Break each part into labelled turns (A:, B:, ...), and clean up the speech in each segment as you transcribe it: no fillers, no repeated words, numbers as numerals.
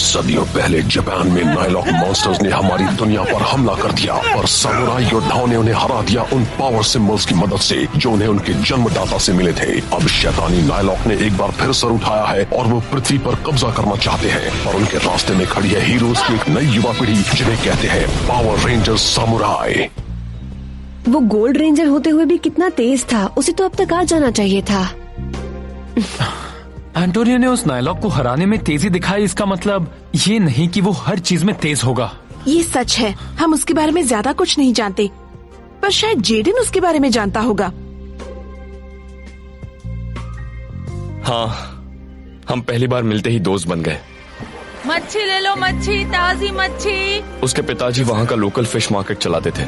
A: सदियों पहले जापान में नाइलॉक मॉन्स्टर्स ने हमारी दुनिया पर हमला कर दिया और सामुराई योद्धाओं ने उन्हें हरा दिया उन पावर सिंबल्स की मदद से जो उन्हें उनके जन्मदाता से मिले थे। अब शैतानी नाइलॉक ने एक बार फिर सर उठाया है और वो पृथ्वी पर कब्जा करना चाहते हैं। और उनके रास्ते में खड़ी है हीरोज की एक नई युवा पीढ़ी जिन्हें कहते हैं पावर रेंजर्स सामुराई।
B: वो गोल्ड रेंजर होते हुए भी कितना तेज था, उसे तो अब तक आ जाना चाहिए था।
C: एंटोनियो ने उस नाइलॉक को हराने में तेजी दिखाई, इसका मतलब ये नहीं कि वो हर चीज में तेज होगा।
D: ये सच है, हम उसके बारे में ज्यादा कुछ नहीं जानते, पर शायद जेडन उसके बारे में जानता होगा।
E: हाँ, हम पहली बार मिलते ही दोस्त बन गए।
F: मच्छी ले लो, मच्छी, ताजी मच्छी।
E: उसके पिताजी वहाँ का लोकल फिश मार्केट चलाते थे।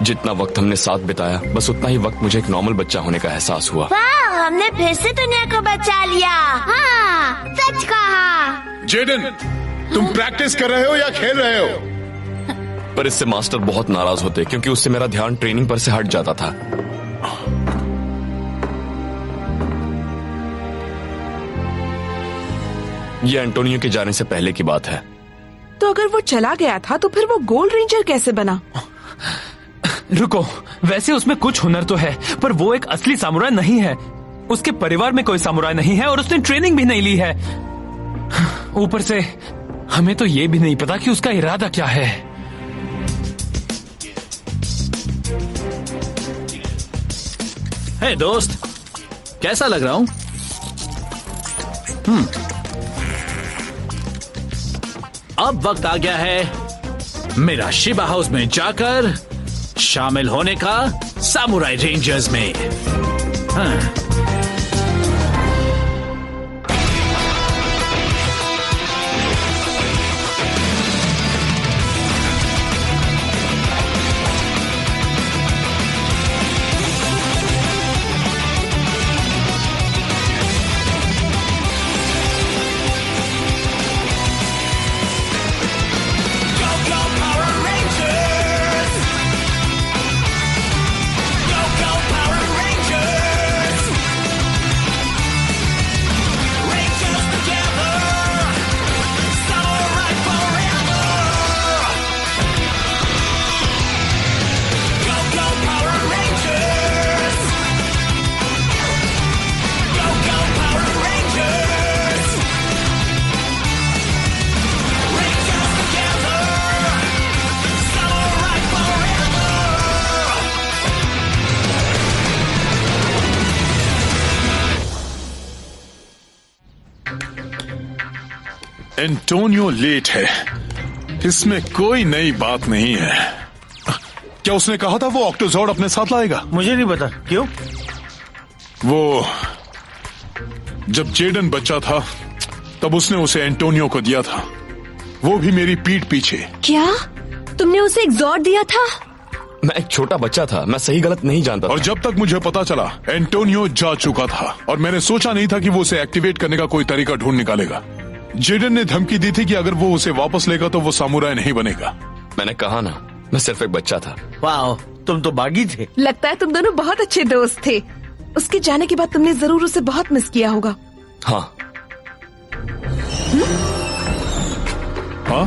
E: जितना वक्त हमने साथ बिताया, बस उतना ही वक्त मुझे एक नॉर्मल बच्चा होने का एहसास हुआ।
G: वाह, हमने फिर से दुनिया को बचा लिया। हाँ, सच कहा।
H: जेडन, तुम प्रैक्टिस कर रहे हो या खेल रहे हो?
E: पर इससे मास्टर बहुत नाराज होते क्योंकि उससे मेरा ध्यान ट्रेनिंग पर से हट जाता था। ये एंटोनियो के जाने से पहले की बात है।
D: तो अगर वो चला गया था तो फिर वो गोल्ड रेंजर कैसे बना?
C: रुको, वैसे उसमें कुछ हुनर तो है, पर वो एक असली सामुराई नहीं है। उसके परिवार में कोई सामुराई नहीं है और उसने ट्रेनिंग भी नहीं ली है। ऊपर से हमें तो ये भी नहीं पता कि उसका इरादा क्या है।
I: हे दोस्त, कैसा लग रहा हूं? अब वक्त आ गया है मेरा शिबा हाउस में जाकर शामिल होने का सामुराई रेंजर्स में। हाँ।
H: एंटोनियो लेट है, इसमें कोई नई बात नहीं है। क्या उसने कहा था वो ऑक्टोजॉर्ड अपने साथ लाएगा?
J: मुझे नहीं पता, क्यों?
H: वो जब जेडन बच्चा था तब उसने उसे एंटोनियो को दिया था, वो भी मेरी पीठ पीछे।
B: क्या तुमने उसे एक जॉर्ड दिया था?
E: मैं एक छोटा बच्चा था, मैं सही गलत नहीं जानता था।
H: और जब तक मुझे पता चला एंटोनियो जा चुका था और मैंने सोचा नहीं था कि वो उसे एक्टिवेट करने का कोई तरीका ढूंढ निकालेगा। जेडन ने धमकी दी थी कि अगर वो उसे वापस लेगा तो वो सामुराई नहीं बनेगा।
E: मैंने कहा ना, मैं सिर्फ एक बच्चा था।
J: वाह, तुम तो बागी थे।
D: लगता है तुम दोनों बहुत अच्छे दोस्त थे। उसके जाने के बाद तुमने जरूर उसे बहुत मिस किया होगा।
E: हाँ।
H: हाँ?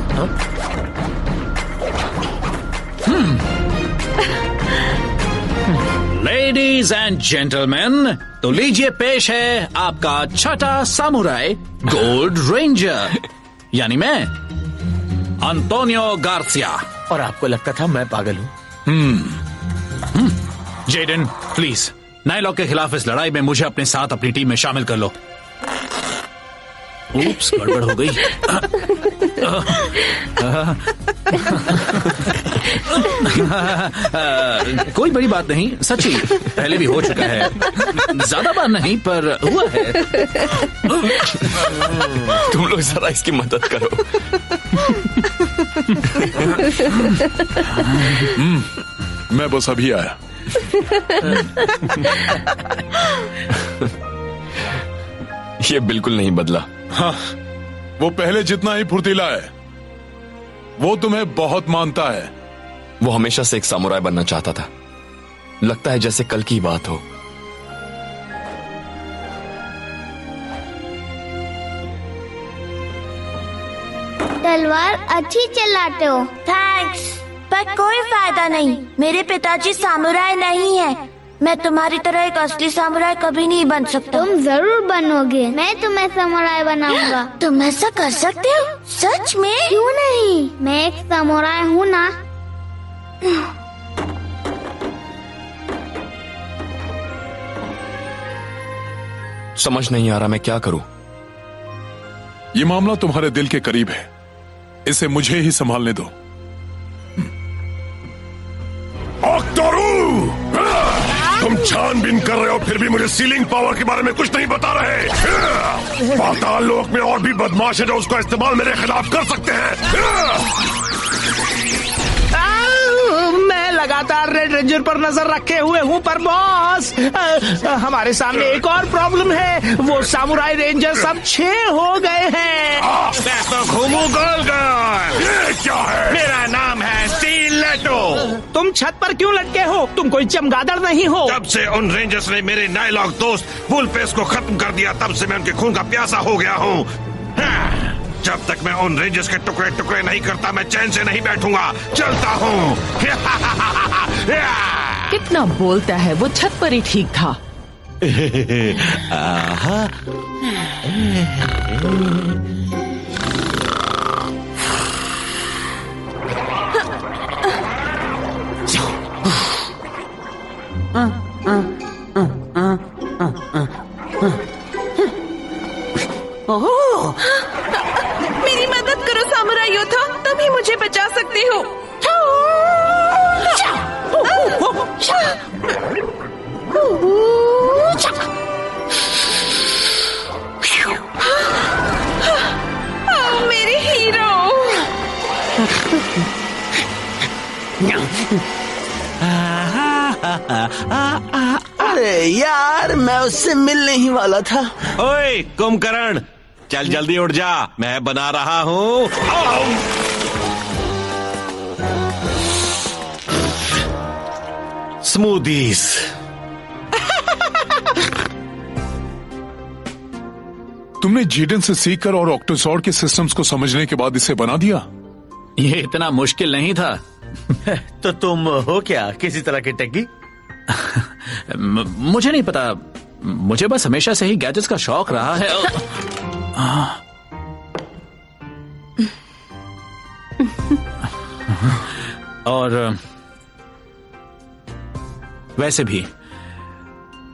I: लेडीज एंड जेंटलमैन, तो लीजिए पेश है आपका छठा सामुराई गोल्ड रेंजर, यानी मैं एंटोनियो गार्सिया।
J: और आपको लगता था मैं पागल हूँ?
I: जेडन, प्लीज नाइलॉक के खिलाफ इस लड़ाई में मुझे अपने साथ अपनी टीम में शामिल कर लो। ऊप्स, गड़बड़ हो गई। कोई बड़ी बात नहीं, सच्ची पहले भी हो चुका है, ज्यादा बार नहीं पर हुआ है।
E: तुम लोग जरा इसकी मदद करो।
H: मैं बस अभी आया।
E: ये बिल्कुल नहीं बदला।
H: हाँ, वो पहले जितना ही फुर्तीला है। वो तुम्हें बहुत मानता है।
E: वो हमेशा से एक सामुराई बनना चाहता था। लगता है जैसे कल की बात हो।
G: तलवार अच्छी चलाते हो। थैंक्स, पर कोई फायदा नहीं। मेरे पिताजी सामुराई नहीं है। मैं तुम्हारी तरह एक असली सामुराई कभी नहीं बन सकता। तुम जरूर बनोगे। मैं तुम्हें सामुराई बनाऊंगा। तुम ऐसा कर सकते हो? सच में? क्यों नहीं, मैं एक सामुराई हूँ ना।
E: समझ नहीं आ रहा मैं क्या करूं।
H: ये मामला तुम्हारे दिल के करीब है, इसे मुझे ही संभालने दो।
A: ऑक्टोरू! तुम छानबीन कर रहे हो फिर भी मुझे सीलिंग पावर के बारे में कुछ नहीं बता रहे। पाताल लोक में और भी बदमाश है जो उसका इस्तेमाल मेरे खिलाफ कर सकते हैं।
J: मैं लगातार रेड रेंजर पर नजर रखे हुए हूँ, पर बॉस हमारे सामने एक और प्रॉब्लम है। वो सामुराई रेंजर सब 6 हो गए हैं।
A: मैं तो घूमू गोल गोल। ये क्या है?
J: मेरा नाम है स्टीलेटो। तुम छत पर क्यों लटके हो? तुम कोई चमगादड़ नहीं हो।
A: जब से उन रेंजर्स ने मेरे नाइलॉक दोस्त वुल्फेस को खत्म कर दिया, तब से मैं उनके खून का प्यासा हो गया हूँ। जब तक मैं उन रेंजर्स के टुकड़े टुकड़े नहीं करता, मैं चैन से नहीं बैठूंगा। चलता हूँ।
D: कितना बोलता है, वो छत पर ही ठीक था। ओह, मेरी मदद करो सामुराई योद्धा, तुम ही मुझे बचा सकते हो। मेरे हीरो।
J: अरे यार, मैं उससे मिलने ही वाला था।
K: ओए कुंभकर्ण, चल जल्दी उठ जा, मैं बना रहा हूँ। स्मूदीज।
H: तुमने जेडन से सीखकर और ऑक्टोसॉर्ड के सिस्टम्स को समझने के बाद इसे बना दिया?
I: ये इतना मुश्किल नहीं था।
J: तो तुम हो क्या, किसी तरह के टेक्की?
I: मुझे नहीं पता, मुझे बस हमेशा से ही गैजेट्स का शौक रहा है। और वैसे भी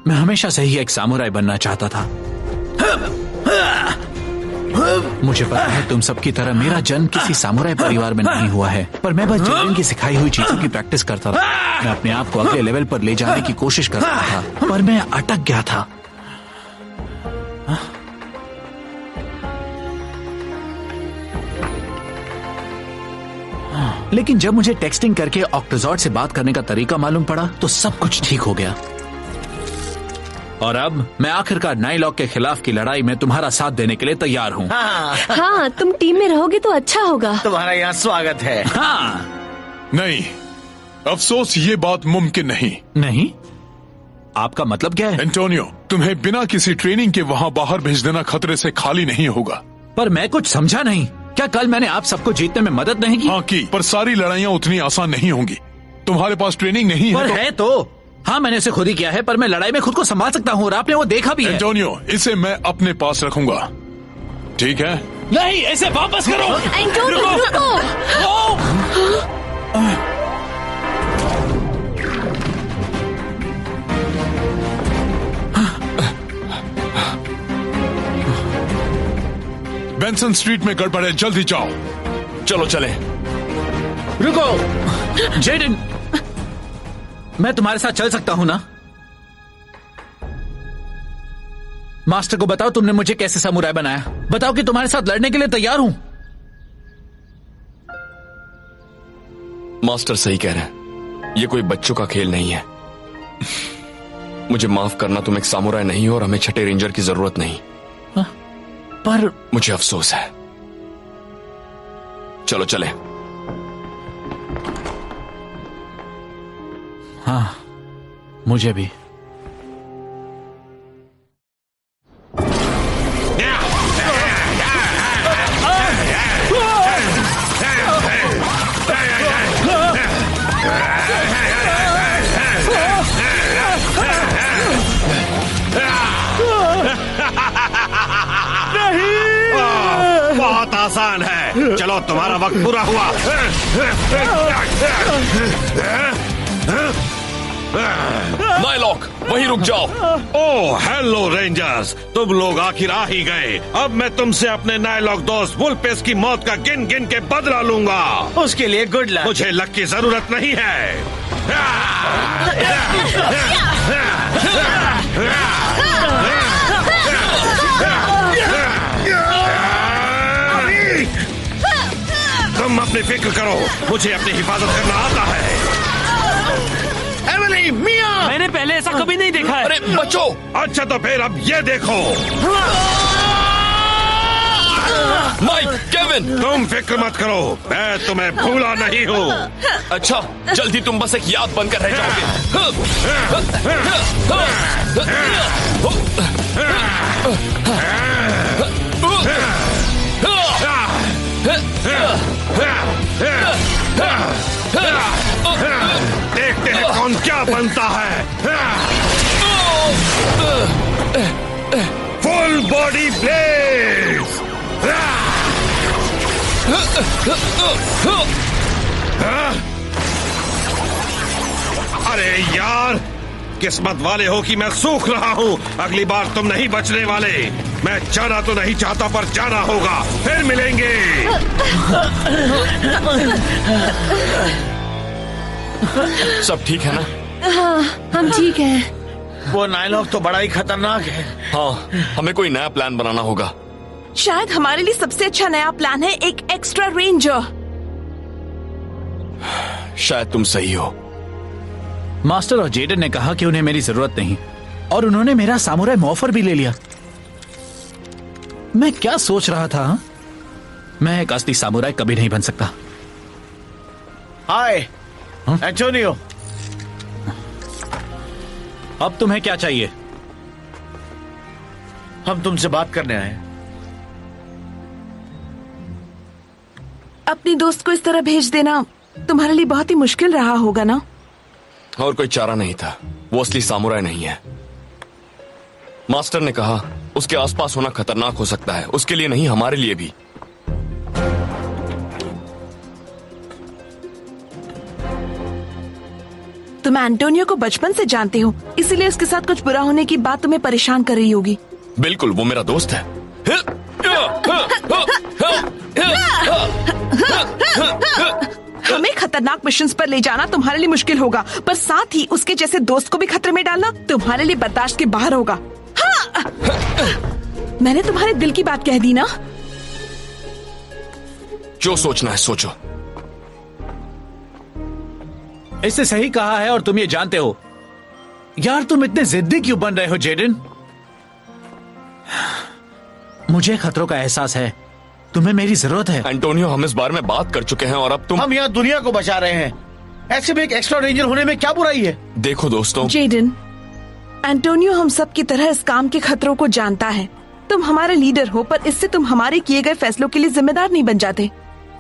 I: मैं हमेशा से ही एक सामुराई बनना चाहता था। मुझे पता है तुम सबकी तरह मेरा जन्म किसी सामुराई परिवार में नहीं हुआ है, पर मैं बस जेडन की सिखाई हुई चीजों की प्रैक्टिस करता था। मैं अपने आप को अगले लेवल पर ले जाने की कोशिश कर रहा था, पर मैं अटक गया था। लेकिन जब मुझे टेक्सटिंग करके ऑक्टोजॉर्ड से बात करने का तरीका मालूम पड़ा तो सब कुछ ठीक हो गया। और अब मैं आखिरकार नाइलॉक के खिलाफ की लड़ाई में तुम्हारा साथ देने के लिए तैयार हूँ।
B: हाँ, तुम टीम में रहोगे तो अच्छा होगा।
J: तुम्हारा यहाँ स्वागत है।
I: हाँ।
H: नहीं, अफसोस ये बात मुमकिन नहीं।
I: नहीं? आपका मतलब क्या है?
H: एंटोनियो, तुम्हें बिना किसी ट्रेनिंग के वहाँ बाहर भेज देना खतरे से खाली नहीं होगा।
I: पर मैं कुछ समझा नहीं। क्या कल मैंने आप सबको जीतने में मदद नहीं की?
H: हाँ की, पर सारी लड़ाइयाँ उतनी आसान नहीं होंगी। तुम्हारे पास ट्रेनिंग नहीं
I: पर
H: है तो...
I: हाँ, मैंने इसे खुद ही किया है, पर मैं लड़ाई में खुद को संभाल सकता हूँ और आपने वो देखा भी है।
H: एंटोनियो, इसे मैं अपने पास रखूंगा, ठीक है?
I: नहीं, इसे वापस करो।
B: एंटोनियो, रुको।
H: बेंसन स्ट्रीट में गड़बड़ है, जल्दी जाओ।
E: चलो चले।
I: रुको जेडन, मैं तुम्हारे साथ चल सकता हूं ना? मास्टर को बताओ तुमने मुझे कैसे सामुराई बनाया। बताओ कि तुम्हारे साथ लड़ने के लिए तैयार हूं।
E: मास्टर सही कह रहे हैं, ये कोई बच्चों का खेल नहीं है। मुझे माफ करना, तुम एक सामुराई नहीं हो और हमें छठे रेंजर की जरूरत नहीं।
I: पर
E: मुझे अफसोस है। चलो चले।
I: हाँ, मुझे भी।
K: बहुत आसान है। चलो तुम्हारा वक्त पूरा हुआ।
E: नाइलॉक, वहीं रुक जाओ।
K: ओह हेलो रेंजर्स, तुम लोग आखिर आ ही गए। अब मैं तुमसे अपने नाइलॉक दोस्त वुल्पेस की मौत का गिन गिन के बदला लूंगा।
J: उसके लिए गुड लक।
K: मुझे लक की जरूरत नहीं है। तुम अपनी फिक्र करो, मुझे अपनी हिफाजत करना आता है।
J: एमिली, मिया!
C: मैंने पहले ऐसा कभी नहीं देखा है।
E: अरे बचो।
K: अच्छा तो फिर अब ये देखो।
E: माइक, केविन,
K: तुम फिक्र मत करो, मैं तुम्हें भूला नहीं हूँ।
E: अच्छा, जल्दी तुम बस एक याद बनकर रह जाओगे।
K: देखते हैं कौन क्या बनता है। Full body blades. अरे यार, किस्मत वाले हो कि मैं सूख रहा हूँ। अगली बार तुम नहीं बचने वाले। मैं जाना तो नहीं चाहता पर जाना होगा। फिर मिलेंगे।
E: सब ठीक है ना?
B: हाँ, हम ठीक हैं।
J: वो नाइलॉक तो बड़ा ही खतरनाक है।
E: हाँ, हमें कोई नया प्लान बनाना होगा।
D: शायद हमारे लिए सबसे अच्छा नया प्लान है एक एक्स्ट्रा रेंजर।
E: शायद तुम सही हो।
I: मास्टर और जेडन ने कहा कि उन्हें मेरी जरूरत नहीं, और उन्होंने मेरा सामुराई मॉफर भी ले लिया। मैं क्या सोच रहा था? मैं एक असली सामुराई कभी नहीं बन सकता।
J: हाय एंटोनियो,
I: अब तुम्हें क्या चाहिए?
J: हम तुमसे बात करने आए।
D: अपनी दोस्त को इस तरह भेज देना तुम्हारे लिए बहुत ही मुश्किल रहा होगा ना?
E: और कोई चारा नहीं था। वो असली सामुराई नहीं है। मास्टर ने कहा उसके आसपास होना खतरनाक हो सकता है, उसके लिए नहीं हमारे लिए भी।
D: तुम एंटोनियो को बचपन से जानते हो, इसीलिए उसके साथ कुछ बुरा होने की बात तुम्हें परेशान कर रही होगी।
E: बिल्कुल, वो मेरा दोस्त है।
D: हमें खतरनाक मिशंस पर ले जाना तुम्हारे लिए मुश्किल होगा, पर साथ ही उसके जैसे दोस्त को भी खतरे में डालना तुम्हारे लिए बर्दाश्त के बाहर होगा। हाँ! मैंने तुम्हारे दिल की बात कह दी ना?
E: जो सोचना है सोचो।
I: इससे सही कहा है, और तुम ये जानते हो। यार, तुम इतने जिद्दी क्यों बन रहे हो जेडन? मुझे खतरों का एहसास है। तुम्हें मेरी जरूरत है।
E: एंटोनियो, हम इस बारे में बात कर चुके हैं और अब तुम।
J: हम यहाँ दुनिया को बचा रहे हैं। ऐसे में एक एक्स्ट्रा रेंजर होने में क्या बुराई है?
E: देखो दोस्तों,
D: जेडन, एंटोनियो हम सब की तरह इस काम के खतरों को जानता है। तुम हमारे लीडर हो, पर इससे तुम हमारे किए गए फैसलों के लिए जिम्मेदार नहीं बन जाते।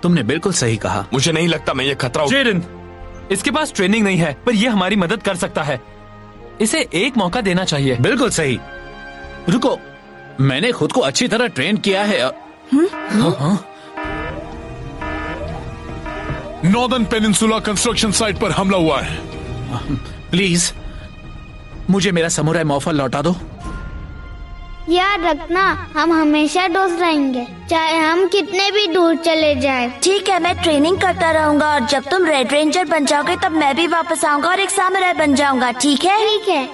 I: तुमने बिल्कुल सही कहा।
E: मुझे नहीं लगता मैं ये खतरा।
C: जेडन, इसके पास ट्रेनिंग नहीं है, पर ये हमारी मदद कर सकता है। इसे एक मौका देना चाहिए।
I: बिल्कुल सही। रुको, मैंने खुद को अच्छी तरह ट्रेन किया है।
H: नॉर्दर्न पेनिनसुला कंस्ट्रक्शन साइट पर हमला हुआ है।
I: प्लीज मुझे मेरा समुराई मॉफर लौटा दो।
G: याद रखना, हम हमेशा दोस्त रहेंगे, चाहे हम कितने भी दूर चले जाएं। ठीक है, मैं ट्रेनिंग करता रहूंगा, और जब तुम रेड रेंजर बन जाओगे तब मैं भी वापस आऊंगा और एक सामुराई बन जाऊंगा। ठीक है? ठीक है।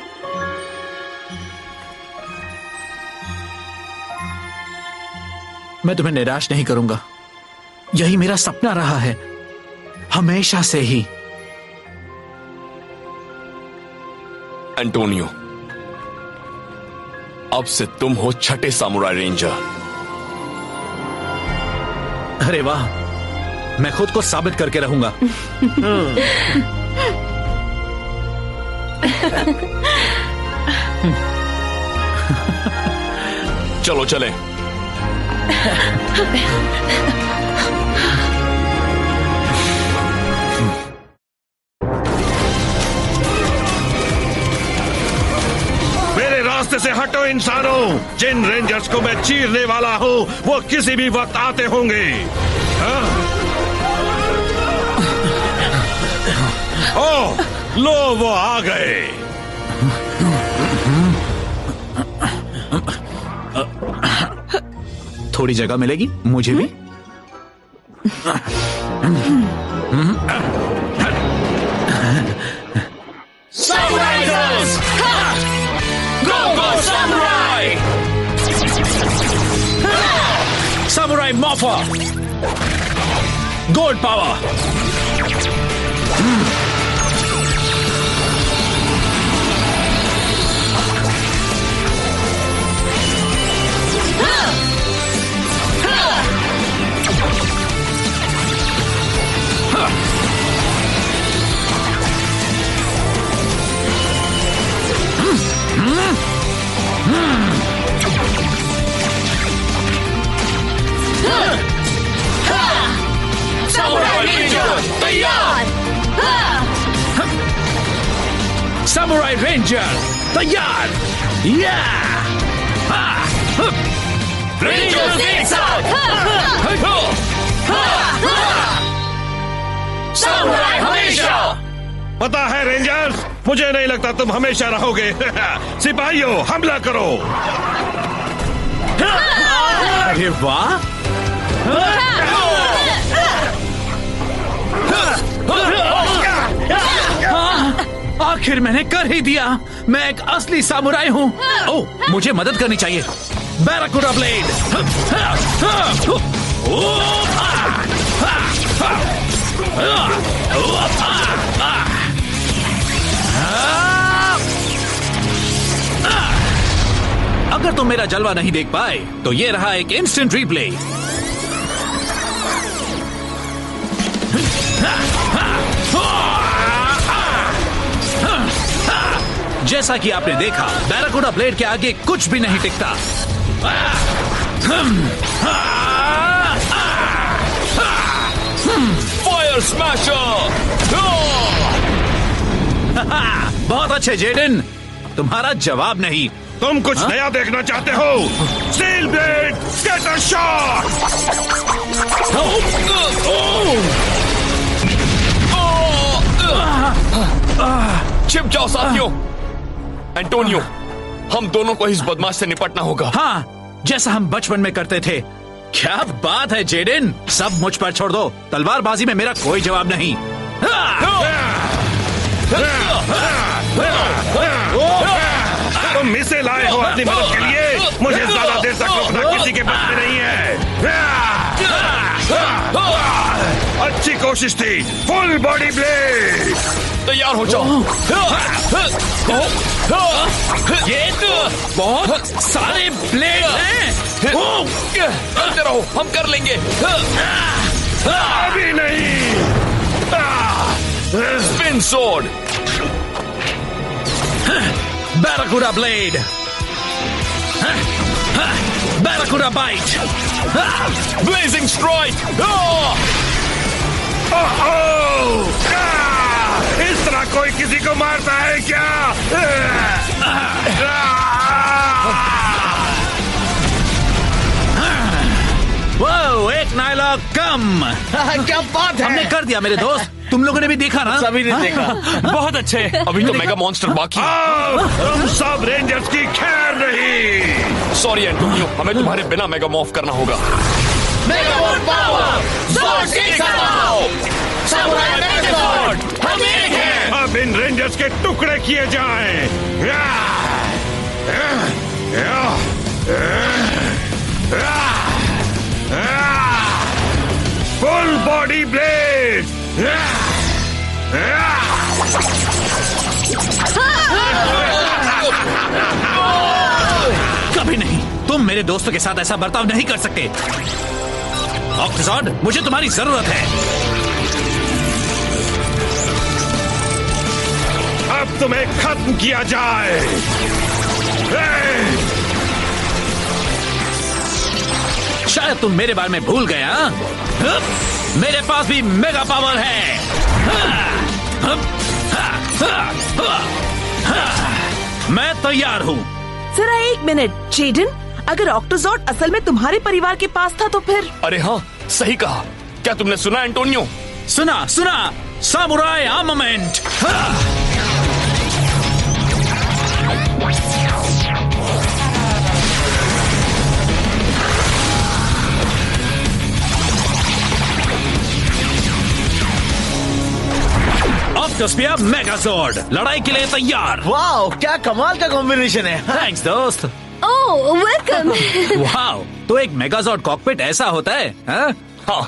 I: मैं तुम्हें निराश नहीं करूंगा। यही मेरा सपना रहा है हमेशा से ही।
E: एंटोनियो, अब से तुम हो छठे सामुराई रेंजर।
I: अरे वाह, मैं खुद को साबित करके रहूंगा।
E: चलो चलें।
K: रास्ते से हटो इंसानों। जिन रेंजर्स को मैं चीरने वाला हूँ वो किसी भी वक्त आते होंगे। ओह, लो वो आ गए।
I: थोड़ी जगह मिलेगी मुझे भी?
L: Sunrisers! Go, go, Samurai!
I: Samurai Morpher! Gold Power!
L: Samurai Ranger, तैयार!
I: Samurai Ranger, तैयार!
L: Rangers एक साथ! Samurai हमेशा!
K: पता है रेंजर्स, मुझे नहीं लगता तुम हमेशा रहोगे। सिपाहियों, हमला करो।
I: अरे वाह! आखिर मैंने कर ही दिया। मैं एक असली सामुराई हूँ। ओह, मुझे मदद करनी चाहिए। Barracuda blade. अगर तुम मेरा जलवा नहीं देख पाए तो ये रहा एक इंस्टेंट रिप्ले। जैसा कि आपने देखा, बैराकुडा ब्लेड के आगे कुछ भी नहीं टिकता।
E: Fire smasher!
I: बहुत अच्छे जेडन, तुम्हारा जवाब नहीं।
K: तुम कुछ नया देखना चाहते हो? Steel blade scatter shot!
E: छिप जाओ साथियों। एंटोनियो, हम दोनों को इस बदमाश से निपटना होगा।
I: हाँ, जैसा हम बचपन में करते थे। क्या बात है जेडन, सब मुझ पर छोड़ दो। तलवारबाजी में मेरा कोई जवाब नहीं।
K: तुम मिसे लाए हो अपनी मदद के लिए। मुझे ज्यादा देर तक रुकना किसी के बस में नहीं है। अच्छी कोशिश थी। Full body blade.
E: तैयार हो जाओ।
I: ये तो बहुत सारे ब्लेड हैं।
E: करते रहो, हम कर लेंगे।
K: अभी नहीं।
E: Spin sword.
I: Barracuda blade. Barracuda bite.
E: Blazing strike.
K: इस तरह कोई किसी को मारता है क्या?
I: वो एक नायलॉग कम।
J: क्या बात है?
I: हमने कर दिया मेरे दोस्त। तुम लोगों ने भी देखा ना?
J: सभी ने देखा।
C: बहुत अच्छे।
E: अभी तो मेगा मॉन्स्टर बाकी है।
K: तुम सब रेंजर्स की खैर नहीं।
E: सॉरी एंटोनियो, हमें तुम्हारे बिना मेगा मॉर्फ करना होगा।
L: मेगामॉर्फ पावर! ज़ोर्ड के साथ! सामुराई मेगामॉर्फ! हम एक हैं!
K: अब इन रेंजर्स के टुकड़े किए जाएं। Full body blade.
I: कभी नहीं। तुम मेरे दोस्तों के साथ ऐसा बर्ताव नहीं कर सकते। ऑक्टोजॉर्ड, मुझे तुम्हारी जरूरत है।
K: अब तुम्हें खत्म किया जाए।
I: शायद तुम मेरे बारे में भूल गए। हाँ? मेरे पास भी मेगा पावर है। मैं तैयार हूँ।
D: जरा एक मिनट जेडन, अगर ऑक्टोजॉड असल में तुम्हारे परिवार के पास था तो फिर?
E: अरे हाँ, सही कहा। क्या तुमने सुना एंटोनियो?
I: सुना सुना, सामुराई आर्मामेंट। ऑक्टोस्फियर मेगाजॉर्ड, लड़ाई के लिए तैयार।
J: वाह, क्या कमाल का कॉम्बिनेशन है।
I: थैंक्स दोस्त।
B: ओह वेलकम।
I: वाह, तो एक मेगाजॉर्ड कॉकपिट ऐसा होता है?
E: हाँ,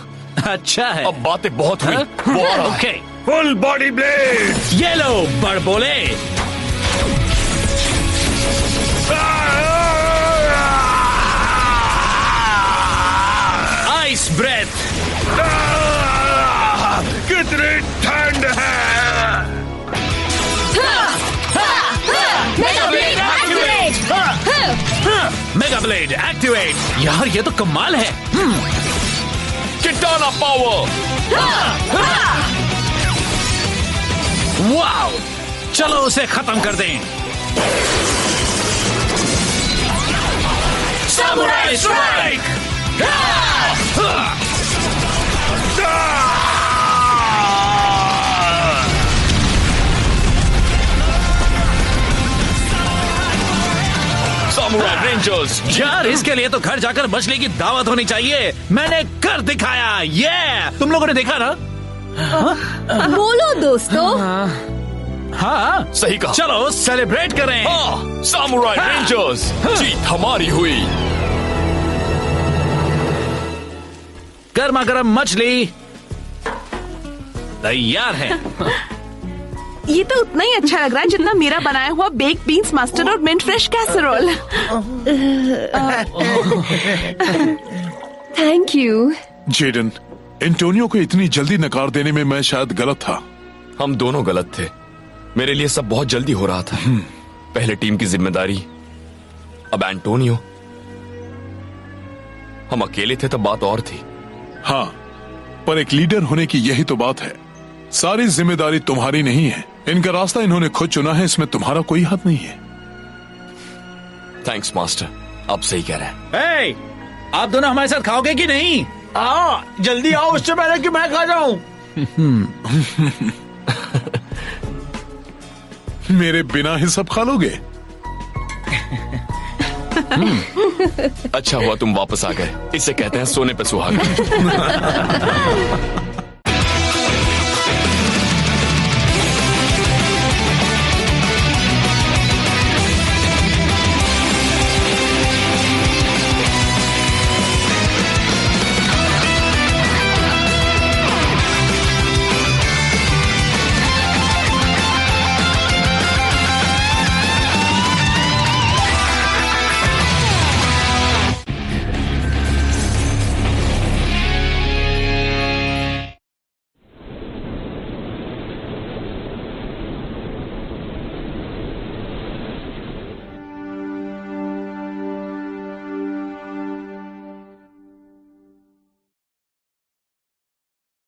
I: अच्छा है।
E: अब बातें बहुत हुई।
I: Okay,
K: full body blade.
I: ये लो बड़ बोले। Ice breath.
K: कितनी ठंड है।
I: Mega blade activate. यार ये तो कमाल है।
E: किटाना पावर।
I: वाओ, चलो उसे खत्म कर दें।
L: Samurai strike.
E: Samurai rangers.
I: यार इसके लिए तो घर जाकर मछली की दावत होनी चाहिए। मैंने कर दिखाया। ये तुम लोगों ने देखा ना?
B: बोलो दोस्तों।
I: हाँ
E: सही कहा।
I: चलो सेलिब्रेट करें।
E: हाँ, सामुराई रेंजर्स, जीत हमारी हुई।
I: गर्मा गर्म मछली तैयार है।
D: ये तो उतना ही अच्छा लग रहा है जितना मेरा बनाया हुआ बेक बीन्स मास्टर और mint fresh casserole.
B: Thank you.
H: Jaden, Antonio को इतनी जल्दी नकार देने में मैं शायद गलत था।
E: हम दोनों गलत थे। मेरे लिए सब बहुत जल्दी हो रहा था। पहले टीम की जिम्मेदारी, अब एंटोनियो। हम अकेले थे तब बात और थी।
H: हाँ, पर एक लीडर होने की यही तो बात है। सारी जिम्मेदारी तुम्हारी नहीं है। इनका रास्ता इन्होंने खुद चुना है, इसमें तुम्हारा कोई हाथ नहीं है।
E: थैंक्स मास्टर, आप सही कह रहे हैं।
I: hey, आप दोनों हमारे साथ खाओगे कि नहीं?
J: जल्दी आओ, उससे पहले कि मैं खा जाऊं।
H: मेरे बिना ही सब खा लोगे?
E: अच्छा हुआ तुम वापस आ गए। इसे कहते हैं सोने पे सुहागा।